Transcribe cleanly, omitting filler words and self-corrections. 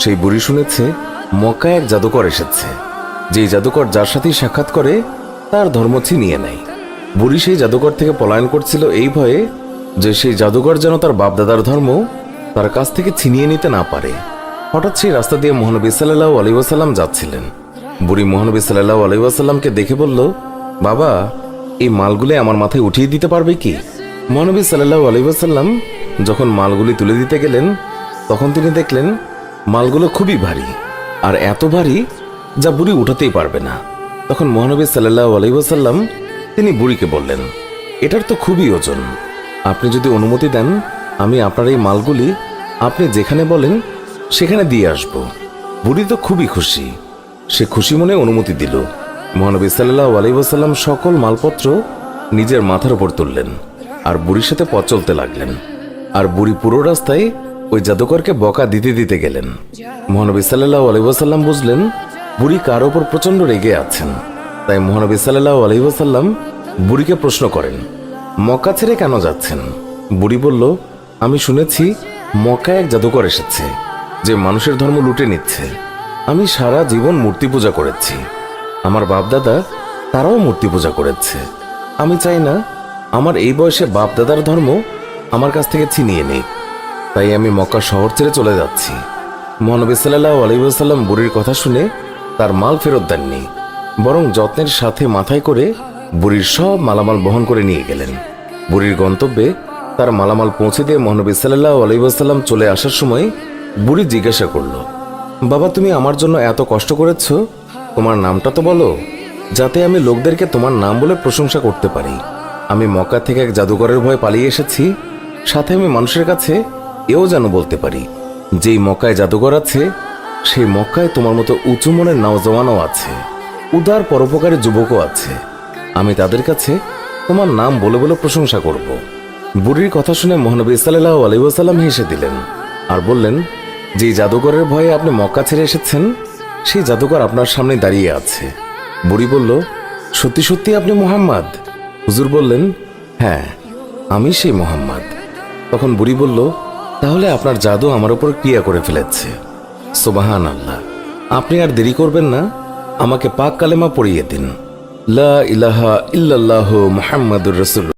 সেই বুড়ি শুনেছে মক্কায় এক জাদুকর এসেছে। যেই জাদুকর যার সাথেই সাক্ষাৎ করে তার ধর্ম ছিনিয়ে নেয়। বুড়ি সেই জাদুকর থেকে পলায়ন করছিল এই ভয়ে যে সেই জাদুকর যেন তার বাপদাদার ধর্ম তার কাছ থেকে ছিনিয়ে নিতে না পারে। হঠাৎ সেই রাস্তা দিয়ে মহানবী সাল্লাল্লাহু আলাইহি ওয়াসাল্লাম যাচ্ছিলেন। বুড়ি মহানবী সাল্লাল্লাহু আলাইহি ওয়াসাল্লামকে দেখে বলল, বাবা, এই মালগুলি আমার মাথায় উঠিয়ে দিতে পারবে কি? মহানবী সাল্লাল্লাহু আলাইহি ওয়াসাল্লাম যখন মালগুলি তুলে দিতে গেলেন তখন তিনি দেখলেন মালগুলো খুবই ভারী, আর এত ভারী যা বুড়ি উঠাতেই পারবে না। তখন মহানবী সাল্লাল্লাহু আলাইহি ওয়াসাল্লাম তিনি বুড়িকে বললেন, এটার তো খুবই ওজন, আপনি যদি অনুমতি দেন আমি আপনার এই মালগুলি আপনি যেখানে বলেন সেখানে দিয়ে আসব। বুড়ি তো খুবই খুশি, সে খুশি মনে অনুমতি দিল। মহানবী সাল্লাল্লাহু আলাইহি ওয়াসাল্লাম সকল মালপত্র নিজের মাথার উপর তুললেন আর বুড়ির সাথে পথ চলতে লাগলেন। আর বুড়ি পুরো রাস্তায় ওই জাদুকরকে বকা দিতে দিতে গেলেন। মহানবী সাল্লাল্লাহু আলাইহি ওয়াসাল্লাম বুঝলেন বুড়ি কার ওপর প্রচন্ড রেগে আছেন। তাই মহানবী সাল্লাল্লাহু আলাইহি ওয়াসাল্লাম বুড়িকে প্রশ্ন করেন, মক্কা ছেড়ে কেন যাচ্ছেন? বুড়ি বলল, আমি শুনেছি মক্কায় এক জাদুকর এসেছে যে মানুষের ধর্ম লুটে নিচ্ছে। আমি সারা জীবন মূর্তি পূজা করেছি, আমার বাপদাদা তারাও মূর্তি পূজা করেছে। আমি চাই না আমার এই বয়সে বাপদাদার ধর্ম আমার কাছ থেকে ছিনিয়ে নিক, তাই আমি মক্কা শহর ছেড়ে চলে যাচ্ছি। মহানবী সাল্লাল্লাহু আলাইহি ওয়াসাল্লাম বুড়ির কথা শুনে তার মাল ফেরত দেননি, বরং যত্নের সাথে মাথায় করে বুড়ির সব মালামাল বহন করে নিয়ে গেলেন। বুড়ির গন্তব্যে তার মালামাল পৌঁছে দিয়ে মহানবী সাল্লাল্লাহু আলাইহি ওয়াসাল্লাম চলে আসার সময় বুড়ি জিজ্ঞাসা করল, বাবা, তুমি আমার জন্য এত কষ্ট করেছ, তোমার নামটা তো বলো, যাতে আমি লোকদেরকে তোমার নাম বলে প্রশংসা করতে পারি। আমি মক্কা থেকে এক জাদুকরের ভয়ে পালিয়ে এসেছি, সাথে আমি মানুষের কাছে এও যেন বলতে পারি যেই মক্কায় জাদুকর আছে সেই মক্কায় তোমার মতো উঁচু মনের নওজওয়ানও আছে, উদার পরোপকারী যুবকও আছে। আমি তাদের কাছে তোমার নাম বলে বলে প্রশংসা করব। বুড়ির কথা শুনে মহানবী সাল্লাল্লাহু আলাইহি ওয়াসাল্লাম হেসে দিলেন আর বললেন, যেই জাদুকরের ভয়ে আপনি মক্কা ছেড়ে এসেছেন সেই জাদুকর আপনার সামনে দাঁড়িয়ে আছে। বুড়ি বলল, সত্যি সত্যি আপনি মুহাম্মদ? হুজুর বললেন, হ্যাঁ, আমি সেই মুহাম্মদ। তখন বুড়ি বলল, তাহলে আপনার জাদু আমার উপর ক্রিয়া করে ফেলেছে। সুবহানাল্লাহ, আপনি আর দেরি করবেন না, আমাকে পাক কালেমা পড়িয়ে দিন, লা ইলাহা ইল্লাল্লাহু মুহাম্মাদুর রাসূলুল্লাহ।